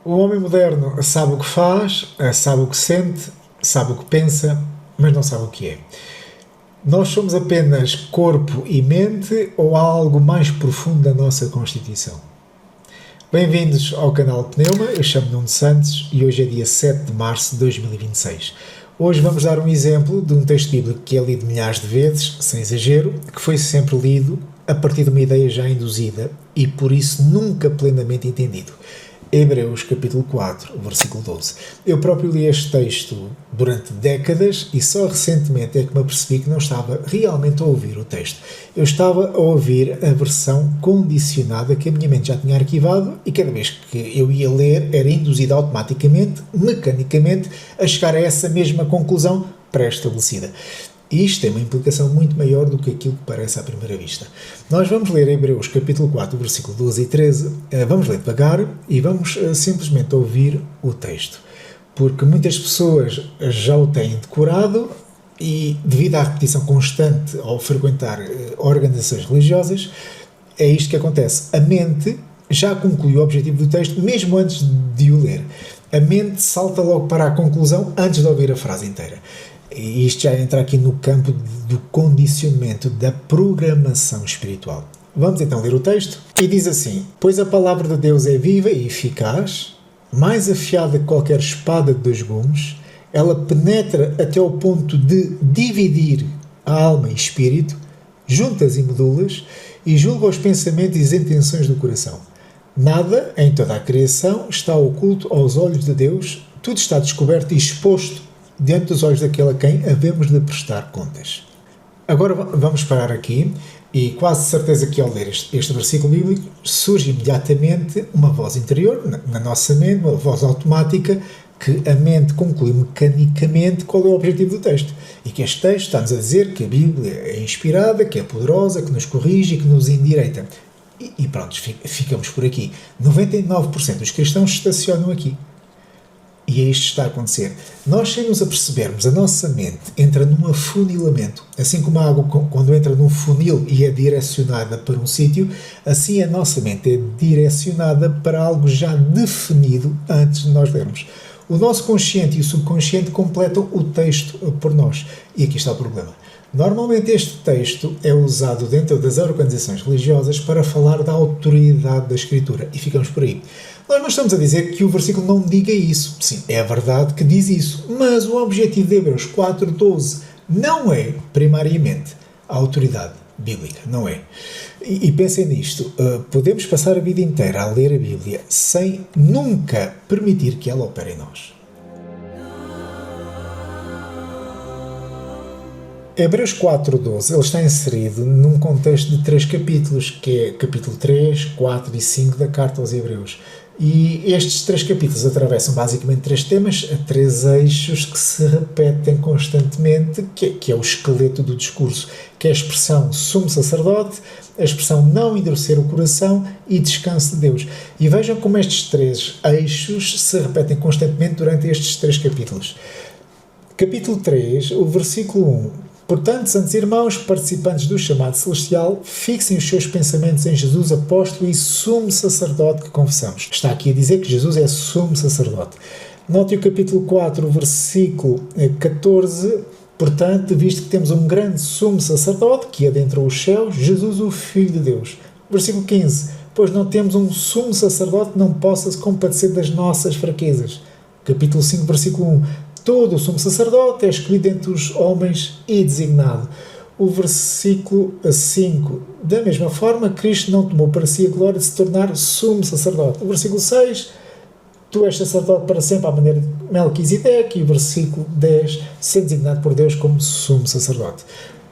O homem moderno sabe o que faz, sabe o que sente, sabe o que pensa, mas não sabe o que é. Nós somos apenas corpo e mente ou há algo mais profundo da nossa constituição? Bem-vindos ao canal Pneuma, eu chamo-me Nuno Santos e hoje é dia 7 de março de 2026. Hoje vamos dar um exemplo de um texto bíblico que é lido milhares de vezes, sem exagero, que foi sempre lido a partir de uma ideia já induzida e por isso nunca plenamente entendido. Hebreus capítulo 4, versículo 12. Eu próprio li este texto durante décadas e só recentemente é que me apercebi que não estava realmente a ouvir o texto. Eu estava a ouvir a versão condicionada que a minha mente já tinha arquivado e cada vez que eu ia ler era induzido automaticamente, mecanicamente, a chegar a essa mesma conclusão pré-estabelecida. E isto tem uma implicação muito maior do que aquilo que parece à primeira vista. Nós vamos ler Hebreus capítulo 4, versículo 12 e 13, vamos ler devagar e vamos simplesmente ouvir o texto. Porque muitas pessoas já o têm decorado e devido à repetição constante ao frequentar organizações religiosas, é isto que acontece. A mente já concluiu o objetivo do texto mesmo antes de o ler. A mente salta logo para a conclusão antes de ouvir a frase inteira. E isto já entra aqui no campo do condicionamento, da programação espiritual. Vamos então ler o texto. E diz assim: Pois a palavra de Deus é viva e eficaz, mais afiada que qualquer espada de dois gumes, ela penetra até ao ponto de dividir a alma e espírito, juntas e medulas, e julga os pensamentos e as intenções do coração. Nada em toda a criação está oculto aos olhos de Deus, tudo está descoberto e exposto diante dos olhos daquele a quem havemos de prestar contas. Agora vamos parar aqui e quase certeza que ao ler este versículo bíblico surge imediatamente uma voz interior, na nossa mente, uma voz automática, que a mente conclui mecanicamente qual é o objetivo do texto. E que este texto está-nos a dizer que a Bíblia é inspirada, que é poderosa, que nos corrige e que nos endireita. E pronto, ficamos por aqui. 99% dos cristãos estacionam aqui. E é isto que está a acontecer. Nós, sem nos apercebermos, a nossa mente entra num afunilamento. Assim como a água, quando entra num funil e é direcionada para um sítio, assim a nossa mente é direcionada para algo já definido antes de nós lermos. O nosso consciente e o subconsciente completam o texto por nós. E aqui está o problema. Normalmente este texto é usado dentro das organizações religiosas para falar da autoridade da Escritura. E ficamos por aí. Nós não estamos a dizer que o versículo não diga isso. Sim, é verdade que diz isso. Mas o objetivo de Hebreus 4.12 não é, primariamente, a autoridade bíblica. Não é. E pensem nisto. Podemos passar a vida inteira a ler a Bíblia sem nunca permitir que ela opere em nós. Hebreus 4.12, ele está inserido num contexto de 3 capítulos, que é capítulo 3, 4 e 5 da carta aos Hebreus. E estes 3 capítulos atravessam basicamente 3 temas, 3 eixos que se repetem constantemente, que é o esqueleto do discurso, que é a expressão sumo sacerdote, a expressão não endurecer o coração e descanso de Deus. E vejam como estes 3 eixos se repetem constantemente durante estes 3 capítulos. Capítulo 3, o versículo 1. Portanto, santos irmãos, participantes do chamado celestial, fixem os seus pensamentos em Jesus, apóstolo e sumo sacerdote que confessamos. Está aqui a dizer que Jesus é sumo sacerdote. Note o capítulo 4, versículo 14. Portanto, visto que temos um grande sumo sacerdote que adentrou os céus, Jesus, o Filho de Deus. Versículo 15. Pois não temos um sumo sacerdote que não possa se compadecer das nossas fraquezas. Capítulo 5, versículo 1. Todo o sumo sacerdote é escolhido entre os homens e designado. O versículo 5. Da mesma forma, Cristo não tomou para si a glória de se tornar sumo sacerdote. O versículo 6. Tu és sacerdote para sempre à maneira de Melquisedeque. E o versículo 10. Ser designado por Deus como sumo sacerdote.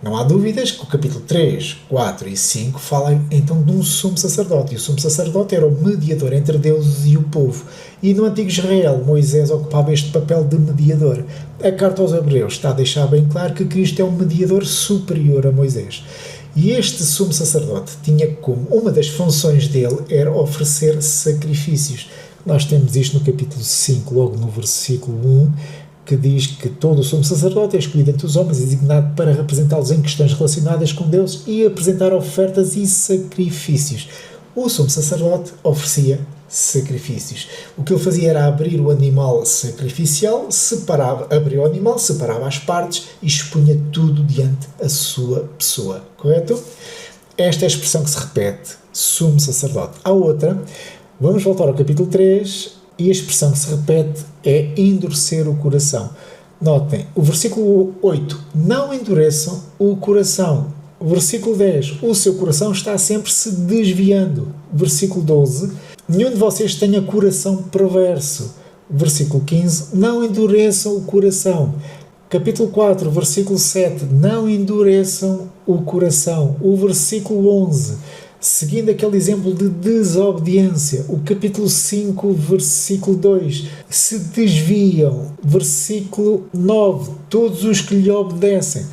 Não há dúvidas que o capítulo 3, 4 e 5 falam então de um sumo sacerdote. E o sumo sacerdote era o mediador entre Deus e o povo. E no antigo Israel, Moisés ocupava este papel de mediador. A carta aos Hebreus está a deixar bem claro que Cristo é um mediador superior a Moisés. E este sumo sacerdote tinha como uma das funções dele era oferecer sacrifícios. Nós temos isto no capítulo 5, logo no versículo 1, que diz que todo o sumo sacerdote é escolhido entre os homens e designado para representá-los em questões relacionadas com Deus e apresentar ofertas e sacrifícios. O sumo sacerdote oferecia sacrifícios. O que ele fazia era abrir o animal sacrificial, abria o animal, separava as partes e expunha tudo diante da sua pessoa. Correto? Esta é a expressão que se repete, sumo sacerdote. Há outra, vamos voltar ao capítulo 3, e a expressão que se repete é endurecer o coração. Notem, o versículo 8, não endureçam o coração. O versículo 10, o seu coração está sempre se desviando. Versículo 12, nenhum de vocês tenha coração perverso. Versículo 15, não endureçam o coração. Capítulo 4, versículo 7, não endureçam o coração. O versículo 11, seguindo aquele exemplo de desobediência. O capítulo 5, versículo 2, se desviam. Versículo 9, todos os que lhe obedecem.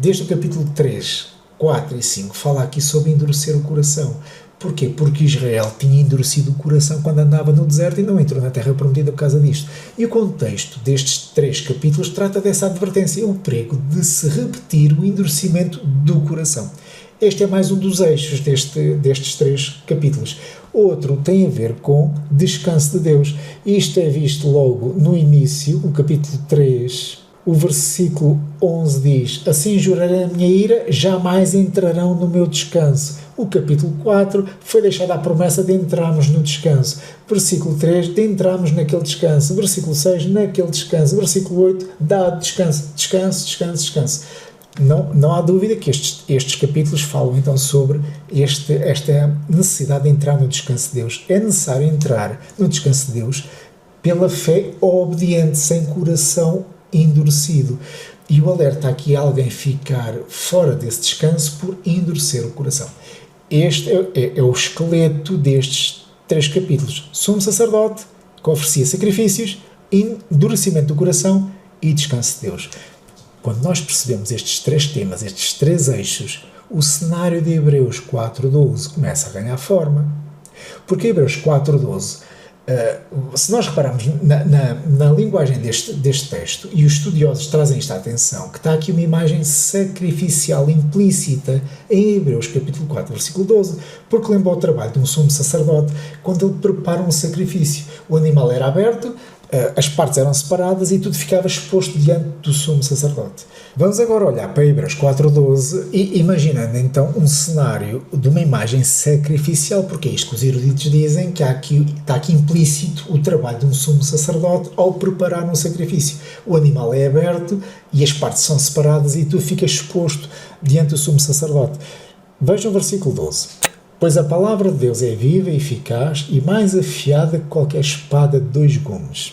Desde o capítulo 3, 4 e 5, fala aqui sobre endurecer o coração. Porquê? Porque Israel tinha endurecido o coração quando andava no deserto e não entrou na terra prometida por causa disto. E o contexto destes 3 capítulos trata dessa advertência, o perigo de se repetir o endurecimento do coração. Este é mais um dos eixos destes 3 capítulos. Outro tem a ver com descanso de Deus. Isto é visto logo no início, o capítulo 3, o versículo 11 diz: assim jurarei a minha ira, jamais entrarão no meu descanso. O capítulo 4 foi deixada a promessa de entrarmos no descanso. Versículo 3, de entrarmos naquele descanso. Versículo 6, naquele descanso. Versículo 8, dá descanso. Descanso, descanso, descanso. Não há dúvida que estes capítulos falam então sobre esta necessidade de entrar no descanso de Deus. É necessário entrar no descanso de Deus pela fé obediente, sem coração endurecido. E o alerta aqui é alguém ficar fora desse descanso por endurecer o coração. Este é o esqueleto destes 3 capítulos. Sumo sacerdote, que oferecia sacrifícios, endurecimento do coração e descanso de Deus. Quando nós percebemos estes 3 temas, estes 3 eixos, o cenário de Hebreus 4.12 começa a ganhar forma. Porque Hebreus 4.12, se nós repararmos na linguagem deste texto, e os estudiosos trazem esta atenção, que está aqui uma imagem sacrificial implícita em Hebreus capítulo 4, versículo 12, porque lembra o trabalho de um sumo sacerdote quando ele prepara um sacrifício. O animal era aberto, as partes eram separadas e tudo ficava exposto diante do sumo sacerdote. Vamos agora olhar para Hebreus 4.12 e imaginando então um cenário de uma imagem sacrificial, porque é isto que os eruditos dizem, que está aqui implícito o trabalho de um sumo sacerdote ao preparar um sacrifício. O animal é aberto e as partes são separadas e tudo fica exposto diante do sumo sacerdote. Vejam o versículo 12. Pois a palavra de Deus é viva e eficaz e mais afiada que qualquer espada de 2 gumes.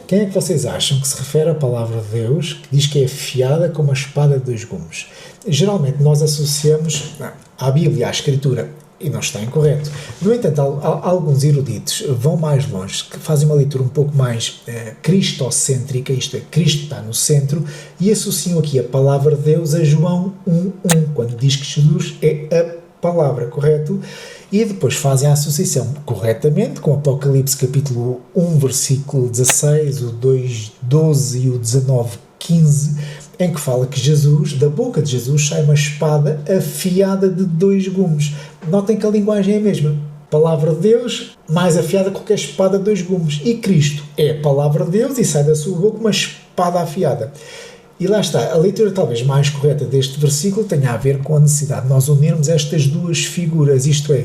Quem é que vocês acham que se refere à palavra de Deus, que diz que é afiada como a espada de 2 gumes? Geralmente nós associamos à Bíblia, à Escritura, e não está incorreto. No entanto, alguns eruditos vão mais longe, que fazem uma leitura um pouco mais cristocêntrica, isto é, Cristo está no centro, e associam aqui a palavra de Deus a João 1.1, quando diz que Jesus é a palavra, correto? E depois fazem a associação corretamente com Apocalipse capítulo 1, versículo 16, o 2.12 e o 19.15, em que fala que Jesus, da boca de Jesus, sai uma espada afiada de 2 gumes. Notem que a linguagem é a mesma. Palavra de Deus, mais afiada que qualquer espada de 2 gumes. E Cristo é a palavra de Deus e sai da sua boca uma espada afiada. E lá está, a leitura talvez mais correta deste versículo tem a ver com a necessidade de nós unirmos estas 2 figuras, isto é,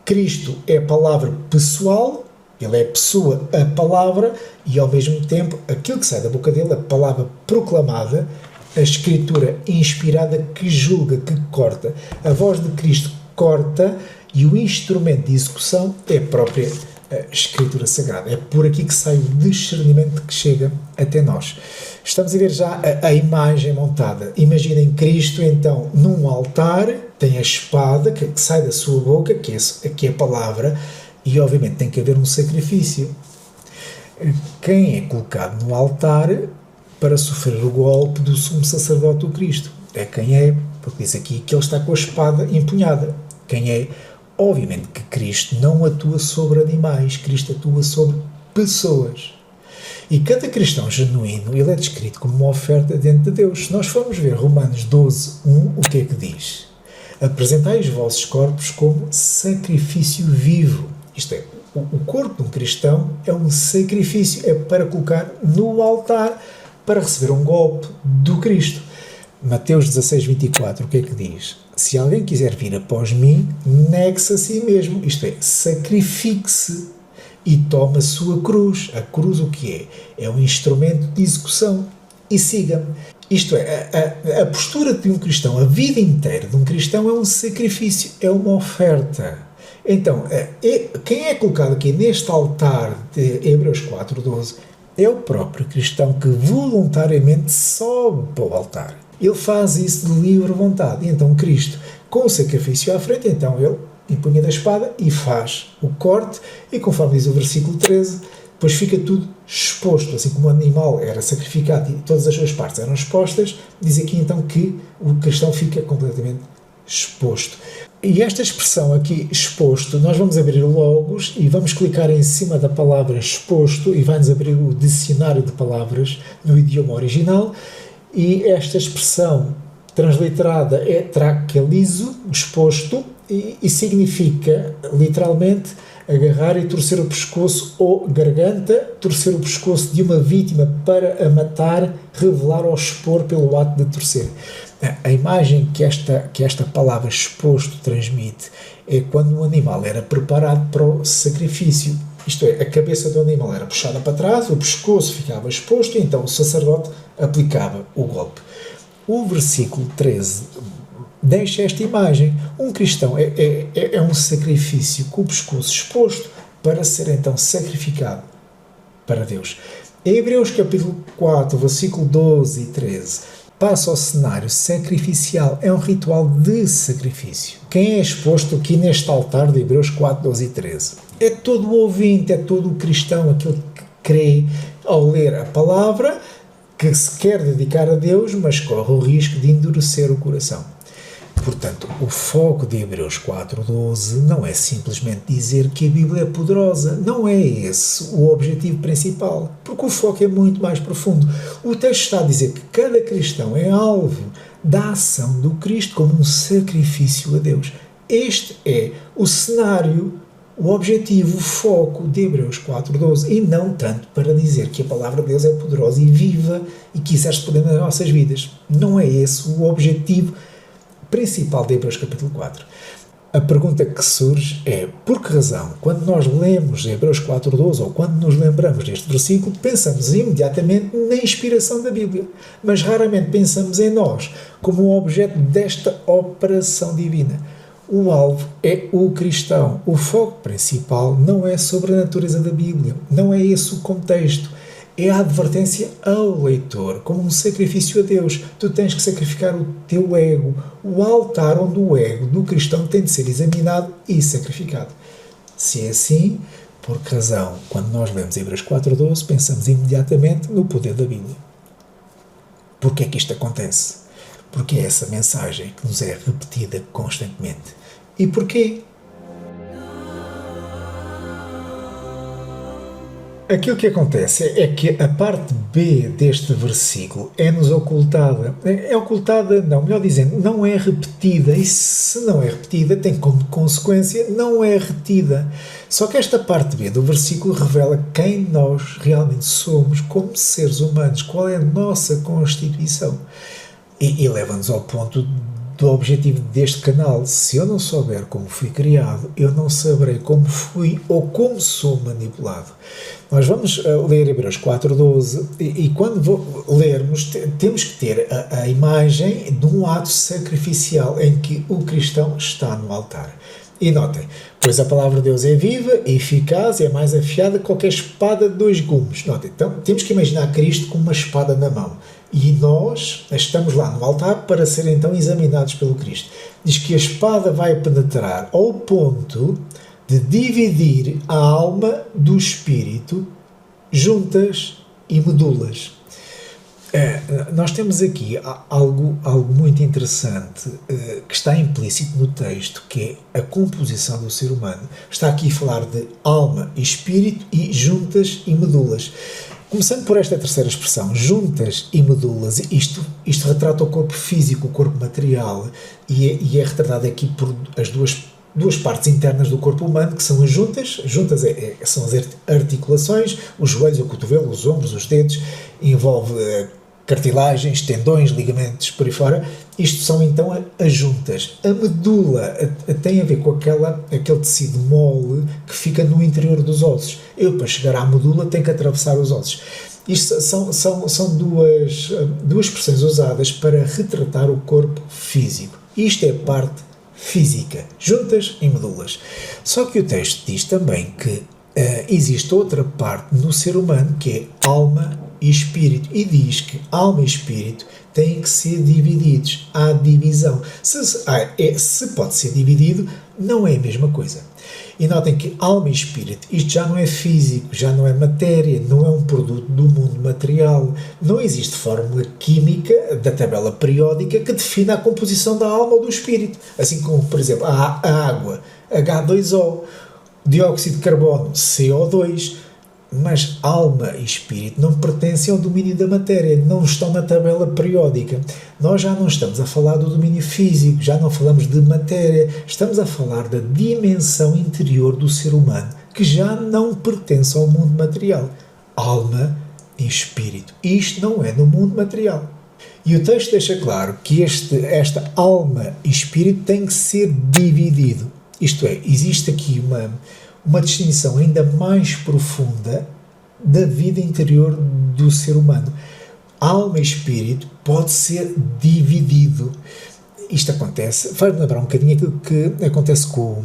Cristo é a palavra pessoal, ele é a pessoa, a palavra, e ao mesmo tempo aquilo que sai da boca dele, a palavra proclamada, a escritura inspirada que julga, que corta. A voz de Cristo corta e o instrumento de execução é a própria Escritura Sagrada. É por aqui que sai o discernimento que chega até nós. Estamos a ver já a imagem montada. Imaginem Cristo, então, num altar, tem a espada que sai da sua boca, que é a palavra, e obviamente tem que haver um sacrifício. Quem é colocado no altar para sofrer o golpe do sumo sacerdote do Cristo? É quem é, porque diz aqui que ele está com a espada empunhada. Quem é? Obviamente que Cristo não atua sobre animais, Cristo atua sobre pessoas. E cada cristão genuíno, ele é descrito como uma oferta diante de Deus. Se nós formos ver Romanos 12.1, o que é que diz? Apresentai os vossos corpos como sacrifício vivo. Isto é, O corpo de um cristão é um sacrifício, é para colocar no altar para receber um golpe do Cristo. Mateus 16:24, o que é que diz? Se alguém quiser vir após mim, negue-se a si mesmo, isto é, sacrifique-se e tome a sua cruz. A cruz o que é? É um instrumento de execução. E siga-me. Isto é, a postura de um cristão, a vida inteira de um cristão é um sacrifício, é uma oferta. Então, quem é colocado aqui neste altar de Hebreus 4:12 é o próprio cristão que voluntariamente sobe para o altar. Ele faz isso de livre vontade. E então Cristo, com o sacrifício à frente, então ele empunha da espada e faz o corte, e conforme diz o versículo 13, depois fica tudo exposto, assim como o animal era sacrificado e todas as suas partes eram expostas, diz aqui então que o cristão fica completamente exposto. E esta expressão aqui, exposto, nós vamos abrir o Logos e vamos clicar em cima da palavra exposto e vai-nos abrir o dicionário de palavras no idioma original, e esta expressão transliterada é traquelizo, exposto, e significa literalmente agarrar e torcer o pescoço ou garganta, torcer o pescoço de uma vítima para a matar, revelar ou expor pelo ato de torcer. A imagem que esta palavra exposto transmite é quando um animal era preparado para o sacrifício. Isto é, a cabeça do animal era puxada para trás, o pescoço ficava exposto e então o sacerdote aplicava o golpe. O versículo 13 deixa esta imagem. Um cristão é um sacrifício com o pescoço exposto para ser então sacrificado para Deus. Em Hebreus capítulo 4, versículo 12 e 13, passa ao cenário sacrificial, é um ritual de sacrifício. Quem é exposto aqui neste altar de Hebreus 4, 12 e 13? É todo o ouvinte, é todo o cristão, aquele que crê ao ler a palavra, que se quer dedicar a Deus, mas corre o risco de endurecer o coração. Portanto, o foco de Hebreus 4:12 não é simplesmente dizer que a Bíblia é poderosa. Não é esse o objetivo principal, porque o foco é muito mais profundo. O texto está a dizer que cada cristão é alvo da ação do Cristo como um sacrifício a Deus. Este é o cenário, o objetivo, o foco de Hebreus 4:12, e não tanto para dizer que a palavra de Deus é poderosa e viva e que exerce poder nas nossas vidas. Não é esse o objetivo principal de Hebreus capítulo 4. A pergunta que surge é: por que razão, quando nós lemos Hebreus 4:12 ou quando nos lembramos deste versículo, pensamos imediatamente na inspiração da Bíblia, mas raramente pensamos em nós como um objeto desta operação divina? O alvo é o cristão. O foco principal não é sobre a natureza da Bíblia, não é esse o contexto. É a advertência ao leitor, como um sacrifício a Deus. Tu tens que sacrificar o teu ego, o altar onde o ego do cristão tem de ser examinado e sacrificado. Se é assim, por que razão, quando nós lemos Hebreus 4:12, pensamos imediatamente no poder da Bíblia? Porquê é que isto acontece? Porque é essa mensagem que nos é repetida constantemente. E porquê? Aquilo que acontece é que a parte B deste versículo é-nos ocultada. É ocultada, não, melhor dizendo, não é repetida. E se não é repetida, tem como consequência, não é retida. Só que esta parte B do versículo revela quem nós realmente somos como seres humanos, qual é a nossa constituição. E leva-nos ao ponto do objetivo deste canal. Se eu não souber como fui criado, eu não saberei como fui ou como sou manipulado. Nós vamos ler Hebreus 4:12 e quando lermos, temos que ter a imagem de um ato sacrificial em que o cristão está no altar. E notem, pois a palavra de Deus é viva, é eficaz e é mais afiada que qualquer espada de dois gumes. Notem, então temos que imaginar Cristo com uma espada na mão. E nós estamos lá no altar para ser então examinados pelo Cristo. Diz que a espada vai penetrar ao ponto de dividir a alma do espírito, juntas e medulas. Nós temos aqui algo muito interessante que está implícito no texto, que é a composição do ser humano. Está aqui a falar de alma e espírito e juntas e medulas. Começando por esta terceira expressão, juntas e medulas, isto retrata o corpo físico, o corpo material, e é retratado aqui por as duas duas partes internas do corpo humano, que são as juntas. Juntas são as articulações, os joelhos, o cotovelo, os ombros, os dedos, envolve cartilagens, tendões, ligamentos, por aí fora. Isto são então as juntas. A medula tem a ver com aquele tecido mole que fica no interior dos ossos. Eu, para chegar à medula, tenho que atravessar os ossos. Isto são duas expressões usadas para retratar o corpo físico. Isto é a parte física, juntas e medulas. Só que o texto diz também que existe outra parte no ser humano que é alma e espírito, e diz que alma e espírito têm que ser divididos. Há divisão. Se pode ser dividido, não é a mesma coisa. E notem que alma e espírito, isto já não é físico, já não é matéria, não é um produto do mundo material. Não existe fórmula química da tabela periódica que defina a composição da alma ou do espírito. Assim como, por exemplo, a água, H2O, dióxido de carbono, CO2. Mas alma e espírito não pertencem ao domínio da matéria, não estão na tabela periódica. Nós já não estamos a falar do domínio físico, já não falamos de matéria, estamos a falar da dimensão interior do ser humano, que já não pertence ao mundo material. Alma e espírito. Isto não é no mundo material. E o texto deixa claro que esta alma e espírito tem que ser dividido. Isto é, existe aqui uma distinção ainda mais profunda da vida interior do ser humano. Alma e espírito pode ser dividido. Isto acontece, faz-me lembrar um bocadinho aquilo que acontece com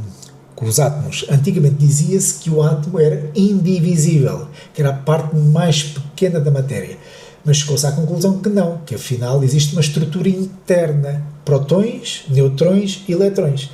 os átomos. Antigamente dizia-se que o átomo era indivisível, que era a parte mais pequena da matéria. Mas chegou-se à conclusão que não, que afinal existe uma estrutura interna, protões, neutrões e eletrões.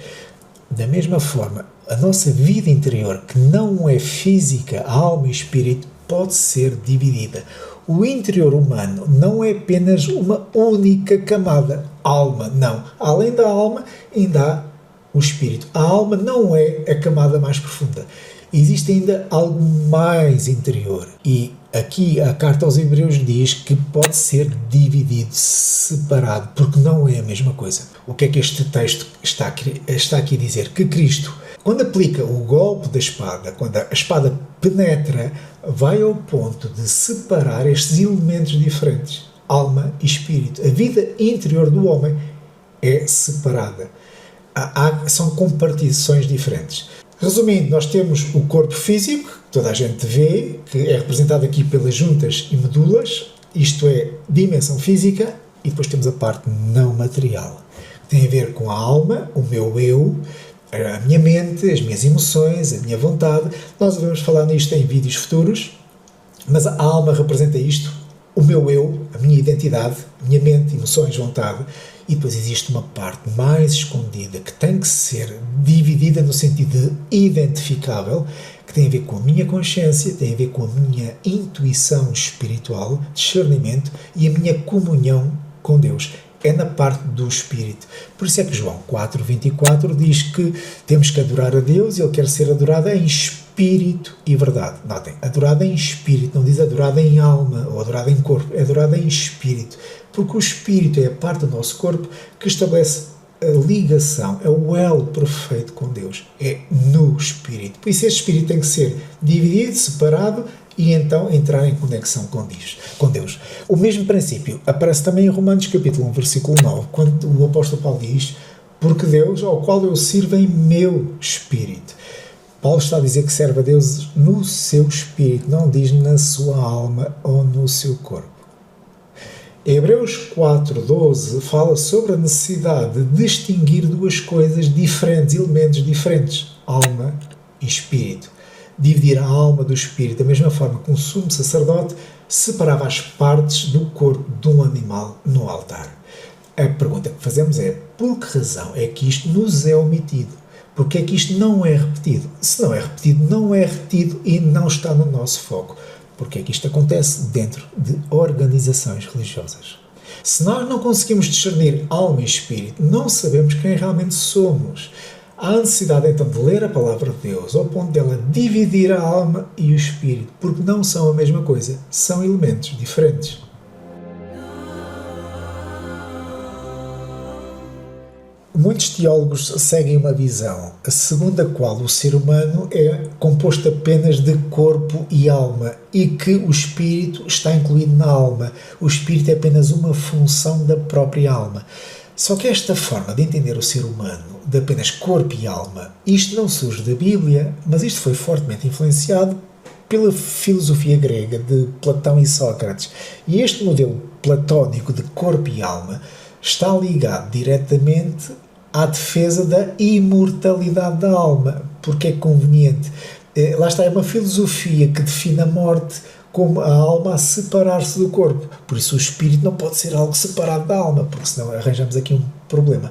Da mesma forma, a nossa vida interior, que não é física, alma e espírito, pode ser dividida. O interior humano não é apenas uma única camada, alma, não. Além da alma, ainda há o espírito. A alma não é a camada mais profunda. Existe ainda algo mais interior. E aqui a carta aos Hebreus diz que pode ser dividido, separado, porque não é a mesma coisa. O que é que este texto está aqui a dizer? Que Cristo, quando aplica o golpe da espada, quando a espada penetra, vai ao ponto de separar estes elementos diferentes, alma e espírito. A vida interior do homem é separada. São compartições diferentes. Resumindo, nós temos o corpo físico, que toda a gente vê, que é representado aqui pelas juntas e medulas, isto é, dimensão física, e depois temos a parte não material, que tem a ver com a alma, o meu eu, a minha mente, as minhas emoções, a minha vontade. Nós vamos falar nisto em vídeos futuros, mas a alma representa isto, o meu eu, a minha identidade, a minha mente, emoções, vontade. E depois existe uma parte mais escondida que tem que ser dividida no sentido de identificável, que tem a ver com a minha consciência, tem a ver com a minha intuição espiritual, discernimento e a minha comunhão com Deus. É na parte do Espírito. Por isso é que João 4,24 diz que temos que adorar a Deus e Ele quer ser adorado em Espírito e verdade. Notem, adorado em Espírito, não diz adorado em alma ou adorado em corpo, é adorado em Espírito. Porque o Espírito é a parte do nosso corpo que estabelece a ligação, é o elo perfeito com Deus. É no Espírito. Por isso este Espírito tem que ser dividido, separado e então entrar em conexão com Deus. O mesmo princípio aparece também em Romanos capítulo 1, versículo 9, quando o apóstolo Paulo diz: porque Deus, ao qual eu sirvo em meu Espírito. Paulo está a dizer que serve a Deus no seu Espírito, não diz na sua alma ou no seu corpo. Hebreus 4,12 fala sobre a necessidade de distinguir duas coisas diferentes, elementos diferentes, alma e espírito. Dividir a alma do espírito da mesma forma que um sumo sacerdote separava as partes do corpo de um animal no altar. A pergunta que fazemos é: por que razão é que isto nos é omitido? Porque é que isto não é repetido? Se não é repetido, não é retido e não está no nosso foco. Porque é que isto acontece dentro de organizações religiosas? Se nós não conseguimos discernir alma e espírito, não sabemos quem realmente somos. Há necessidade então de ler a palavra de Deus ao ponto dela dividir a alma e o espírito, porque não são a mesma coisa, são elementos diferentes. Muitos teólogos seguem uma visão, segundo a qual o ser humano é composto apenas de corpo e alma e que o espírito está incluído na alma. O espírito é apenas uma função da própria alma. Só que esta forma de entender o ser humano, de apenas corpo e alma, isto não surge da Bíblia, mas isto foi fortemente influenciado pela filosofia grega de Platão e Sócrates. E este modelo platónico de corpo e alma está ligado diretamente à defesa da imortalidade da alma, porque é conveniente. Lá está, é uma filosofia que define a morte como a alma a separar-se do corpo. Por isso o espírito não pode ser algo separado da alma, porque senão arranjamos aqui um problema.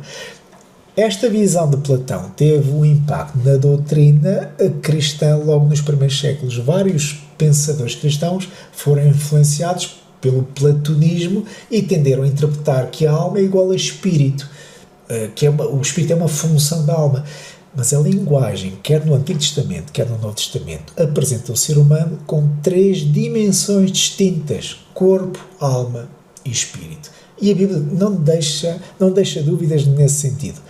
Esta visão de Platão teve um impacto na doutrina cristã logo nos primeiros séculos. Vários pensadores cristãos foram influenciados pelo platonismo e tenderam a interpretar que a alma é igual a espírito, que o espírito é uma função da alma. Mas a linguagem, quer no Antigo Testamento, quer no Novo Testamento, apresenta o ser humano com 3 dimensões distintas: corpo, alma e espírito. E a Bíblia não deixa dúvidas nesse sentido.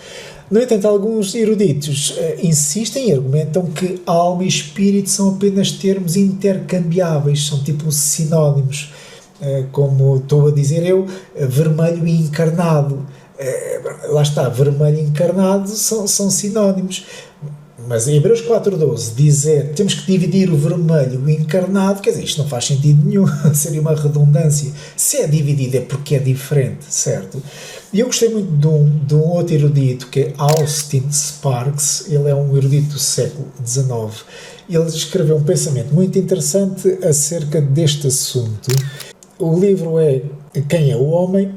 No entanto, alguns eruditos insistem e argumentam que alma e espírito são apenas termos intercambiáveis, são tipo sinónimos. Como estou a dizer eu, vermelho e encarnado. Lá está, vermelho e encarnado são sinónimos. Mas em Hebreus 4.12 dizer temos que dividir o vermelho e o encarnado, quer dizer, isto não faz sentido nenhum, seria uma redundância. Se é dividido é porque é diferente, certo? E eu gostei muito de um outro erudito, que é Austin Sparks. Ele é um erudito do século XIX. Ele escreveu um pensamento muito interessante acerca deste assunto. O livro é Quem é o Homem?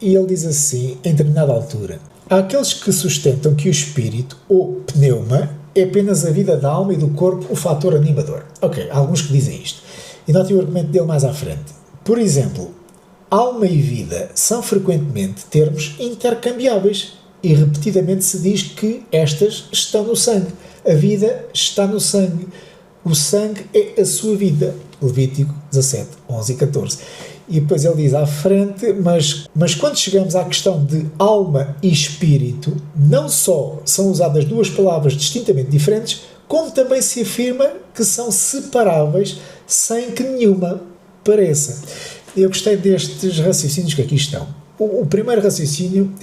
E ele diz assim, em determinada altura: há aqueles que sustentam que o espírito, ou pneuma, é apenas a vida da alma e do corpo o fator animador. Ok, há alguns que dizem isto. E notem o argumento dele mais à frente. Por exemplo, alma e vida são frequentemente termos intercambiáveis e repetidamente se diz que estas estão no sangue. A vida está no sangue. O sangue é a sua vida. Levítico 17, 11 e 14. E depois ele diz à frente, mas quando chegamos à questão de alma e espírito, não só são usadas 2 palavras distintamente diferentes, como também se afirma que são separáveis sem que nenhuma pareça. Eu gostei destes raciocínios que aqui estão. O primeiro raciocínio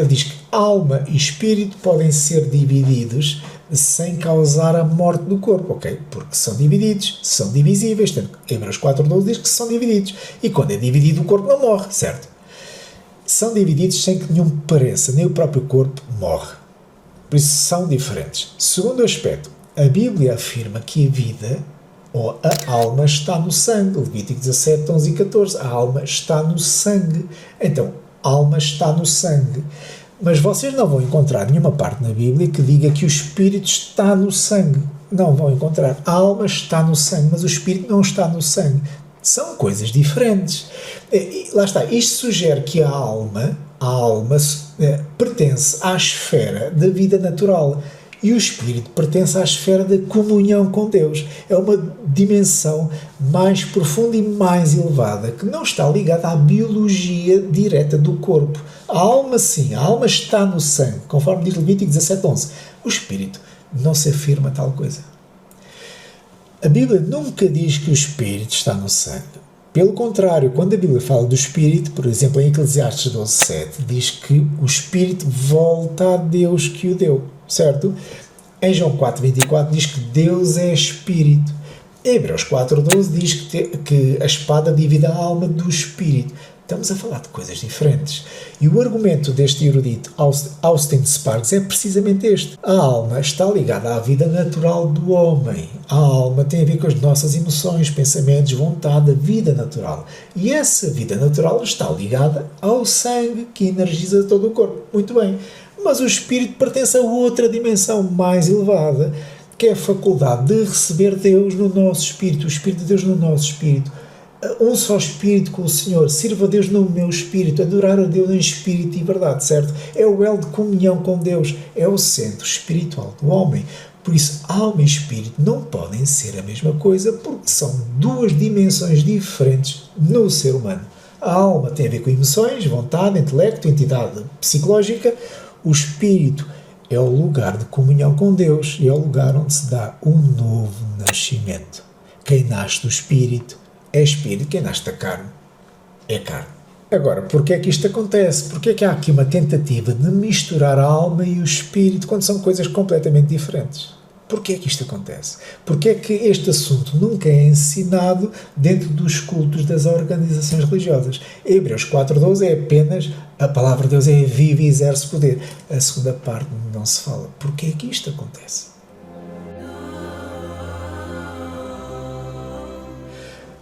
diz que alma e espírito podem ser divididos sem causar a morte do corpo, ok? Porque são divididos, são divisíveis. Hebreus 4.12 diz que são divididos. E quando é dividido, o corpo não morre, certo? São divididos sem que nenhum pareça, nem o próprio corpo morre. Por isso são diferentes. Segundo aspecto, a Bíblia afirma que a vida ou a alma está no sangue. Levítico 17, 11 e 14. A alma está no sangue. Então, a alma está no sangue. Mas vocês não vão encontrar nenhuma parte na Bíblia que diga que o espírito está no sangue. Não vão encontrar. A alma está no sangue, mas o espírito não está no sangue. São coisas diferentes. E lá está. Isto sugere que a alma pertence à esfera da vida natural e o espírito pertence à esfera da comunhão com Deus. É uma dimensão mais profunda e mais elevada, que não está ligada à biologia direta do corpo. A alma, sim, a alma está no sangue, conforme diz Levítico 17:11. O espírito não se afirma tal coisa. A Bíblia nunca diz que o espírito está no sangue. Pelo contrário, quando a Bíblia fala do espírito, por exemplo, em Eclesiastes 12:7, diz que o espírito volta a Deus que o deu, certo? Em João 4:24 diz que Deus é espírito. Em Hebreus 4:12 diz que a espada divide a alma do espírito. Estamos a falar de coisas diferentes. E o argumento deste erudito Austin Sparks é precisamente este. A alma está ligada à vida natural do homem. A alma tem a ver com as nossas emoções, pensamentos, vontade, a vida natural. E essa vida natural está ligada ao sangue que energiza todo o corpo. Muito bem. Mas o espírito pertence a outra dimensão mais elevada, que é a faculdade de receber Deus no nosso espírito, o Espírito de Deus no nosso espírito. Um só espírito com o Senhor, sirva a Deus no meu espírito, adorar a Deus em espírito e verdade, certo? É o elo de comunhão com Deus, é o centro espiritual do homem. Por isso, alma e espírito não podem ser a mesma coisa, porque são 2 dimensões diferentes no ser humano. A alma tem a ver com emoções, vontade, intelecto, entidade psicológica. O espírito é o lugar de comunhão com Deus e é o lugar onde se dá um novo nascimento. Quem nasce do espírito é espírito, quem nasce da carne é carne. Agora, porquê é que isto acontece? Porquê é que há aqui uma tentativa de misturar a alma e o espírito quando são coisas completamente diferentes? Porquê é que isto acontece? Porquê é que este assunto nunca é ensinado dentro dos cultos das organizações religiosas? Hebreus 4.12 é apenas a palavra de Deus é viva e exerce poder. A segunda parte não se fala. Porquê é que isto acontece?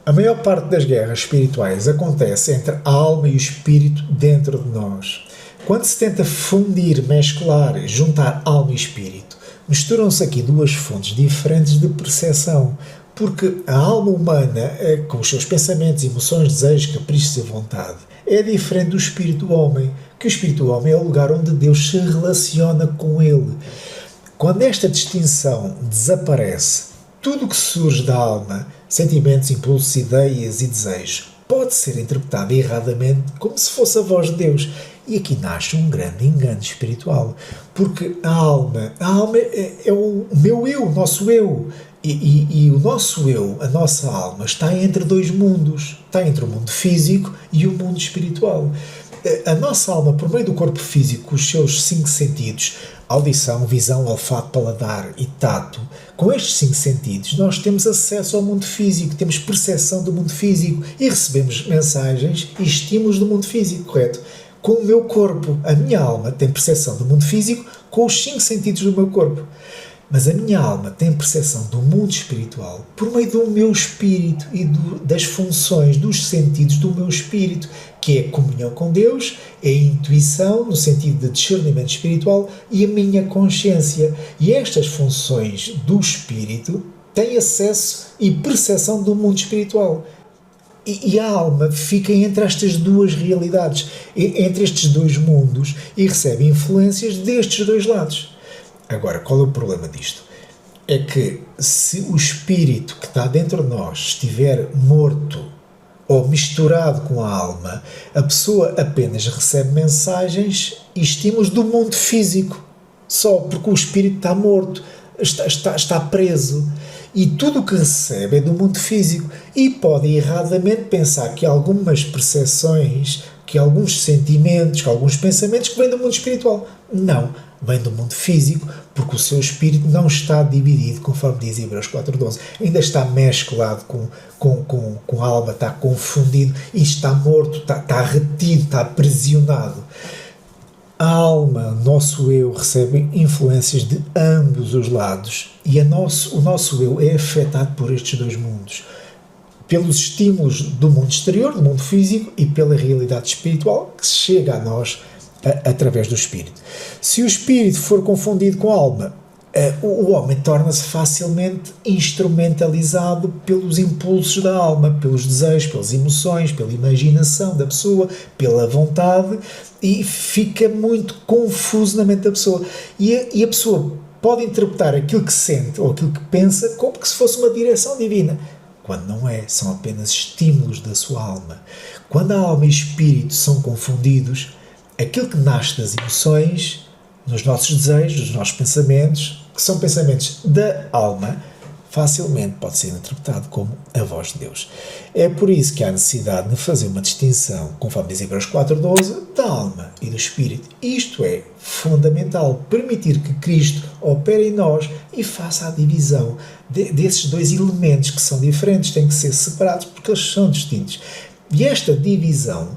A maior parte das guerras espirituais acontece entre a alma e o espírito dentro de nós. Quando se tenta fundir, mesclar, juntar alma e espírito, misturam-se aqui duas fontes diferentes de percepção, porque a alma humana, com os seus pensamentos, emoções, desejos, caprichos e vontade, é diferente do espírito do homem, que o espírito do homem é o lugar onde Deus se relaciona com ele. Quando esta distinção desaparece, tudo o que surge da alma, sentimentos, impulsos, ideias e desejos, pode ser interpretado erradamente como se fosse a voz de Deus. E aqui nasce um grande engano espiritual, porque a alma é o meu eu, o nosso eu. E o nosso eu, a nossa alma, está entre dois mundos. Está entre o mundo físico e o mundo espiritual. A nossa alma, por meio do corpo físico, os seus 5 sentidos, audição, visão, olfato, paladar e tato, com estes 5 sentidos nós temos acesso ao mundo físico, temos percepção do mundo físico e recebemos mensagens e estímulos do mundo físico, correto? Com o meu corpo, a minha alma tem percepção do mundo físico com os 5 sentidos do meu corpo. Mas a minha alma tem percepção do mundo espiritual por meio do meu espírito e das funções, dos sentidos do meu espírito, que é a comunhão com Deus, é a intuição, no sentido de discernimento espiritual, e a minha consciência. E estas funções do espírito têm acesso e percepção do mundo espiritual. E a alma fica entre estas duas realidades, entre estes dois mundos, e recebe influências destes dois lados. Agora, qual é o problema disto? É que se o espírito que está dentro de nós estiver morto ou misturado com a alma, a pessoa apenas recebe mensagens e estímulos do mundo físico, só porque o espírito está morto, está preso. E tudo o que recebe é do mundo físico. E pode erradamente pensar que algumas percepções, que alguns sentimentos, que alguns pensamentos que vêm do mundo espiritual. Não, vem do mundo físico, porque o seu espírito não está dividido, conforme diz Hebreus 4.12. Ainda está mesclado com a alma, está confundido e está morto, está retido, está aprisionado. A alma, o nosso eu, recebe influências de ambos os lados e o nosso eu é afetado por estes dois mundos, pelos estímulos do mundo exterior, do mundo físico, e pela realidade espiritual que chega a nós através do espírito. Se o espírito for confundido com a alma, o homem torna-se facilmente instrumentalizado pelos impulsos da alma, pelos desejos, pelas emoções, pela imaginação da pessoa, pela vontade, e fica muito confuso na mente da pessoa. E a pessoa pode interpretar aquilo que sente ou aquilo que pensa como que se fosse uma direção divina, quando não é, são apenas estímulos da sua alma. Quando a alma e o espírito são confundidos, aquilo que nasce das emoções, nos nossos desejos, nos nossos pensamentos, que são pensamentos da alma, facilmente pode ser interpretado como a voz de Deus. É por isso que há necessidade de fazer uma distinção, conforme diz Hebreus 4.12, da alma e do espírito. Isto é fundamental, permitir que Cristo opere em nós e faça a divisão desses dois elementos que são diferentes, têm que ser separados porque eles são distintos. E esta divisão,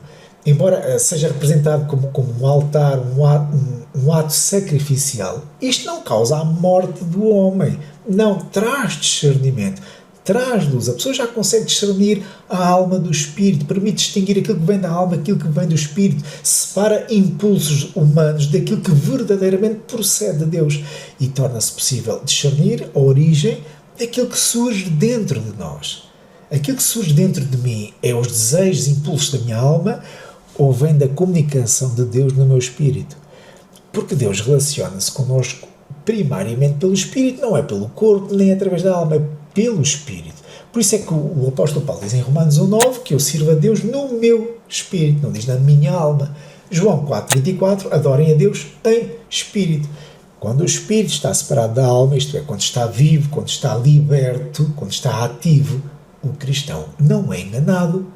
embora seja representado como um altar, um ato sacrificial, isto não causa a morte do homem. Não, traz discernimento, traz luz. A pessoa já consegue discernir a alma do espírito, permite distinguir aquilo que vem da alma, aquilo que vem do espírito, separa impulsos humanos daquilo que verdadeiramente procede de Deus e torna-se possível discernir a origem daquilo que surge dentro de nós. Aquilo que surge dentro de mim é os desejos e impulsos da minha alma ou vem da comunicação de Deus no meu espírito? Porque Deus relaciona-se connosco primariamente pelo espírito, não é pelo corpo, nem através da alma, é pelo espírito. Por isso é que o apóstolo Paulo diz em Romanos 1.9 que eu sirvo a Deus no meu espírito, não diz na minha alma. João 4,24, adorem a Deus em espírito. Quando o espírito está separado da alma, isto é, quando está vivo, quando está liberto, quando está ativo, o cristão não é enganado,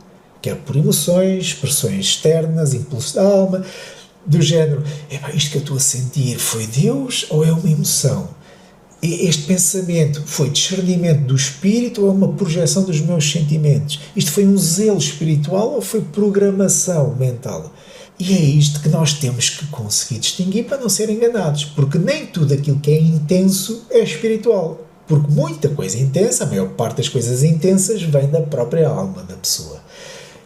quer por emoções, pressões externas, impulsos da alma, do género, isto que eu estou a sentir foi Deus ou é uma emoção? Este pensamento foi discernimento do espírito ou é uma projeção dos meus sentimentos? Isto foi um zelo espiritual ou foi programação mental? E é isto que nós temos que conseguir distinguir para não ser enganados, porque nem tudo aquilo que é intenso é espiritual. Porque muita coisa intensa, a maior parte das coisas intensas, vem da própria alma da pessoa.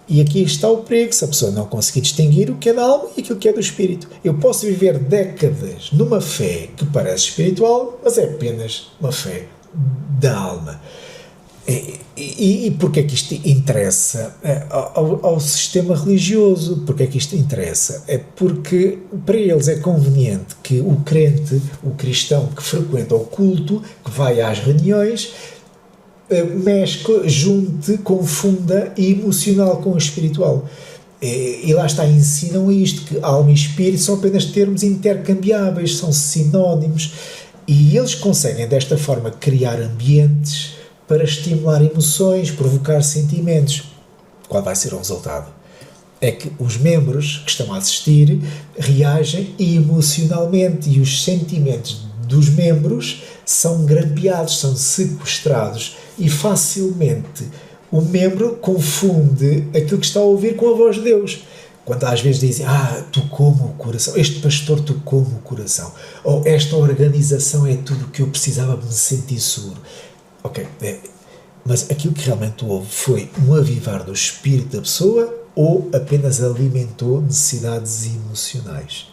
E aqui está o perigo, se a pessoa não conseguir distinguir o que é da alma e aquilo que é do espírito. Eu posso viver décadas numa fé que parece espiritual, mas é apenas uma fé da alma. E porquê é que isto interessa ao sistema religioso? Porquê é que isto interessa? É porque para eles é conveniente que o crente, o cristão que frequenta o culto, que vai às reuniões, mescle, junte, confunda emocional com o espiritual. E lá está, ensinam isto, que alma e espírito são apenas termos intercambiáveis, são sinónimos, e eles conseguem desta forma criar ambientes para estimular emoções, provocar sentimentos. Qual vai ser o resultado? É que os membros que estão a assistir reagem emocionalmente e os sentimentos dos membros são grampeados, são sequestrados e facilmente o membro confunde aquilo que está a ouvir com a voz de Deus. Quando às vezes dizem, tocou-me o coração, este pastor tocou-me o coração, ou esta organização é tudo o que eu precisava para me sentir seguro. Ok, mas aquilo que realmente houve foi um avivar do espírito da pessoa ou apenas alimentou necessidades emocionais?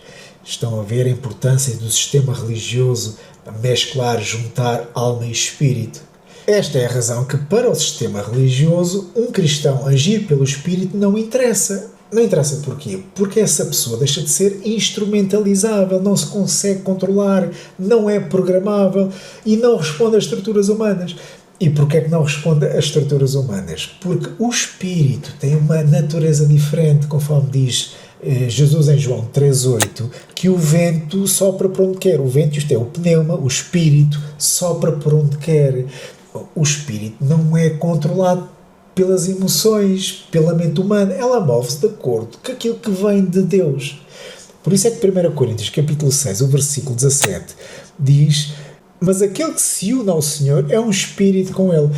Estão a ver a importância do sistema religioso mesclar, juntar alma e espírito. Esta é a razão que para o sistema religioso um cristão agir pelo espírito não interessa. Não interessa porquê? Porque essa pessoa deixa de ser instrumentalizável, não se consegue controlar, não é programável e não responde às estruturas humanas. E porquê é que não responde às estruturas humanas? Porque o espírito tem uma natureza diferente, conforme diz Jesus em João 3,8, que o vento sopra por onde quer. O vento, isto é, o pneuma, o espírito, sopra por onde quer. O espírito não é controlado pelas emoções, pela mente humana, ela move-se de acordo com aquilo que vem de Deus. Por isso é que 1 Coríntios capítulo 6, o versículo 17, diz: mas aquele que se une ao Senhor é um espírito com ele.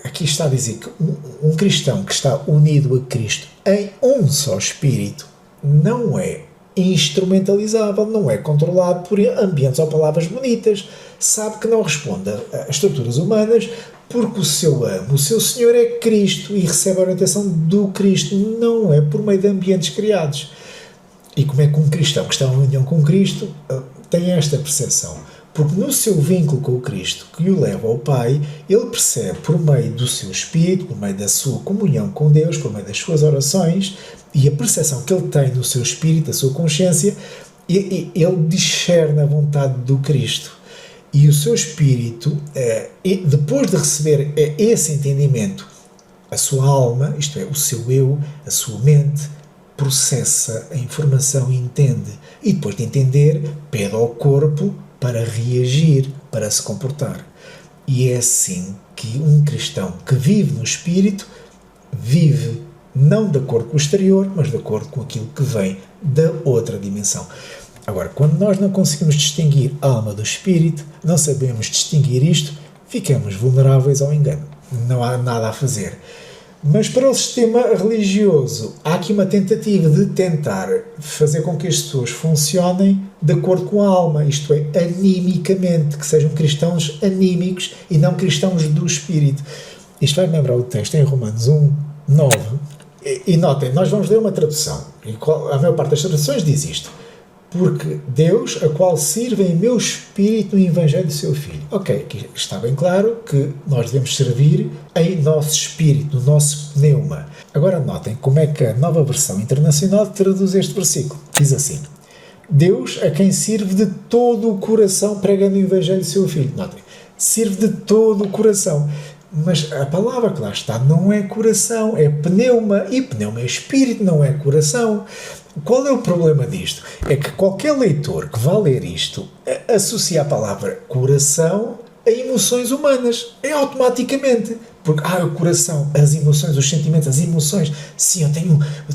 Aqui está a dizer que um cristão que está unido a Cristo em um só espírito não é instrumentalizável, não é controlado por ambientes ou palavras bonitas, sabe que não responde a estruturas humanas, porque o seu amo, o seu Senhor é Cristo e recebe a orientação do Cristo, não é por meio de ambientes criados. E como é que um cristão que está em união com Cristo tem esta percepção? Porque no seu vínculo com o Cristo, que o leva ao Pai, ele percebe por meio do seu espírito, por meio da sua comunhão com Deus, por meio das suas orações e a percepção que ele tem no seu espírito, da sua consciência, ele discerne a vontade do Cristo. E o seu espírito, depois de receber esse entendimento, a sua alma, isto é, o seu eu, a sua mente, processa a informação e entende. E depois de entender, pede ao corpo para reagir, para se comportar. E é assim que um cristão que vive no espírito, vive não de acordo com o exterior, mas de acordo com aquilo que vem da outra dimensão. Agora, quando nós não conseguimos distinguir a alma do espírito, não sabemos distinguir isto, ficamos vulneráveis ao engano. Não há nada a fazer. Mas para o sistema religioso, há aqui uma tentativa de tentar fazer com que as pessoas funcionem de acordo com a alma, isto é, animicamente, que sejam cristãos anímicos e não cristãos do espírito. Isto vai lembrar o texto em Romanos 1, 9. E notem, nós vamos ler uma tradução, e a maior parte das traduções diz isto: porque Deus, a qual sirve em meu espírito no Evangelho do seu Filho. Ok, aqui está bem claro que nós devemos servir em nosso espírito, no nosso pneuma. Agora notem como é que a Nova Versão Internacional traduz este versículo. Diz assim: Deus, a quem sirve de todo o coração pregando o Evangelho do seu Filho. Notem, sirve de todo o coração. Mas a palavra que lá está não é coração, é pneuma. E pneuma é espírito, não é coração. Qual é o problema disto? É que qualquer leitor que vá ler isto associa a palavra coração a emoções humanas. É automaticamente. Porque, o coração, as emoções, os sentimentos, as emoções. Sim, eu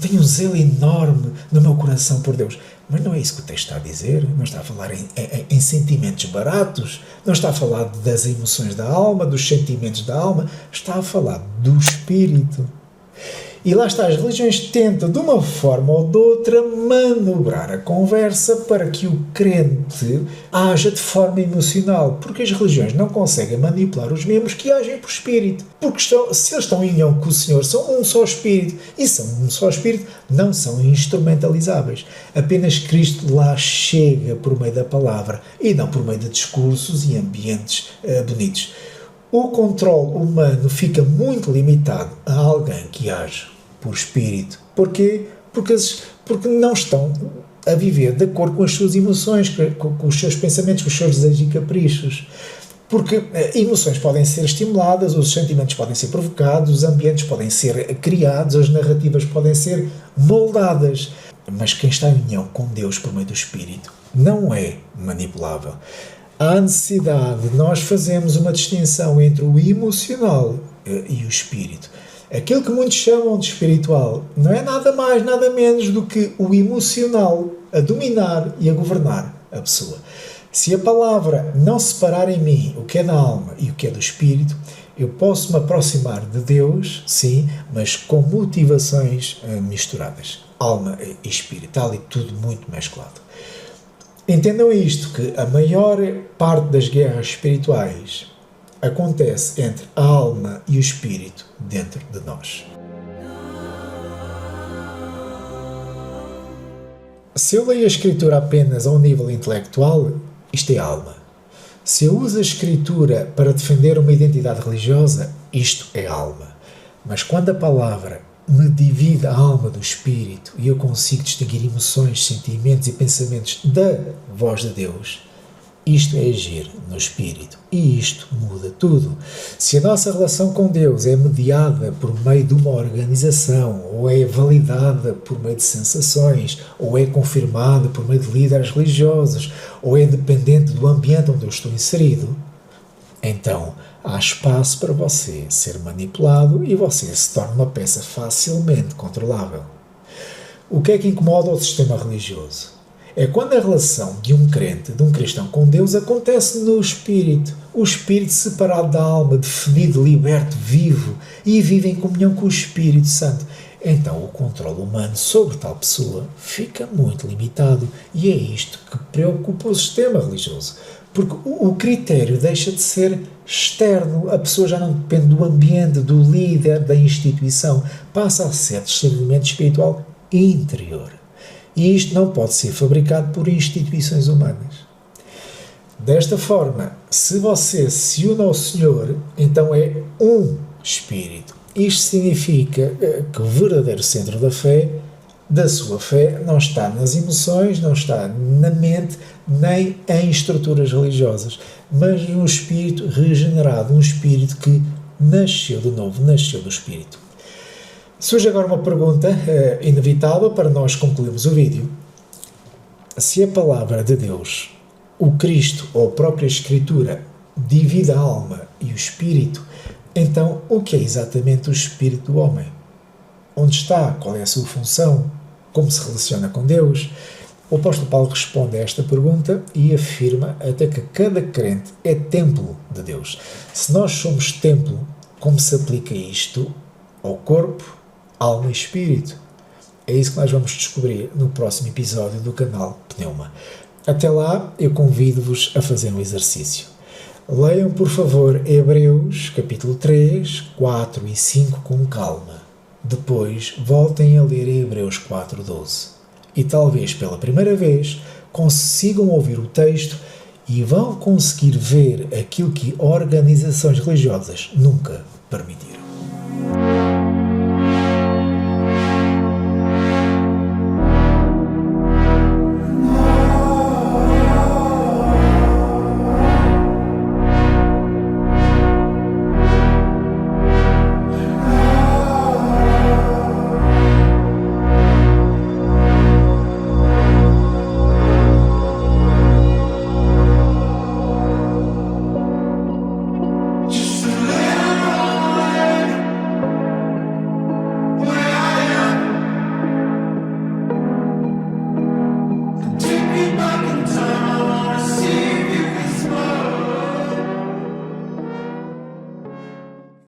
tenho um zelo enorme no meu coração por Deus. Mas não é isso que o texto está a dizer. Não está a falar em sentimentos baratos. Não está a falar das emoções da alma, dos sentimentos da alma. Está a falar do espírito. E lá está, as religiões tentam, de uma forma ou de outra, manobrar a conversa para que o crente haja de forma emocional, porque as religiões não conseguem manipular os membros que agem por espírito. Porque se eles estão em união com o Senhor, são um só espírito, e são um só espírito, não são instrumentalizáveis. Apenas Cristo lá chega por meio da palavra, e não por meio de discursos e ambientes bonitos. O controle humano fica muito limitado a alguém que age por espírito. Porquê? Porque não estão a viver de acordo com as suas emoções, com os seus pensamentos, com os seus desejos e caprichos. Porque emoções podem ser estimuladas, os sentimentos podem ser provocados, os ambientes podem ser criados, as narrativas podem ser moldadas. Mas quem está em união com Deus por meio do Espírito não é manipulável. Há necessidade de nós fazermos uma distinção entre o emocional e o espírito. Aquilo que muitos chamam de espiritual não é nada mais, nada menos do que o emocional a dominar e a governar a pessoa. Se a palavra não separar em mim o que é da alma e o que é do espírito, eu posso me aproximar de Deus, sim, mas com motivações misturadas. Alma e espírito, tal e tudo muito mesclado. Entendam isto, que a maior parte das guerras espirituais acontece entre a alma e o espírito dentro de nós. Se eu leio a Escritura apenas a um nível intelectual, isto é alma. Se eu uso a Escritura para defender uma identidade religiosa, isto é alma. Mas quando a palavra me divide a alma do espírito e eu consigo distinguir emoções, sentimentos e pensamentos da voz de Deus, isto é agir no espírito e isto muda tudo. Se a nossa relação com Deus é mediada por meio de uma organização, ou é validada por meio de sensações, ou é confirmada por meio de líderes religiosos, ou é dependente do ambiente onde eu estou inserido, então há espaço para você ser manipulado e você se torna uma peça facilmente controlável. O que é que incomoda o sistema religioso? É quando a relação de um crente, de um cristão com Deus, acontece no espírito. O espírito separado da alma, definido, liberto, vivo, e vive em comunhão com o Espírito Santo. Então o controle humano sobre tal pessoa fica muito limitado. E é isto que preocupa o sistema religioso. Porque o critério deixa de ser externo, a pessoa já não depende do ambiente, do líder, da instituição, passa a ser discernimento espiritual interior. E isto não pode ser fabricado por instituições humanas. Desta forma, se você se une ao Senhor, então é um Espírito. Isto significa que o verdadeiro centro da sua fé, não está nas emoções, não está na mente, nem em estruturas religiosas, mas no Espírito regenerado, um Espírito que nasceu de novo, nasceu do Espírito. Surge agora uma pergunta inevitável para nós concluirmos o vídeo. Se a palavra de Deus, o Cristo ou a própria Escritura divide a alma e o Espírito, então o que é exatamente o Espírito do homem? Onde está? Qual é a sua função? Como se relaciona com Deus? O apóstolo Paulo responde a esta pergunta e afirma até que cada crente é templo de Deus. Se nós somos templo, como se aplica isto ao corpo, alma e espírito? É isso que nós vamos descobrir no próximo episódio do canal Pneuma. Até lá, eu convido-vos a fazer um exercício. Leiam, por favor, Hebreus, capítulo 3, 4 e 5 com calma. Depois, voltem a ler Hebreus 4:12. E talvez, pela primeira vez, consigam ouvir o texto e vão conseguir ver aquilo que organizações religiosas nunca permitiram.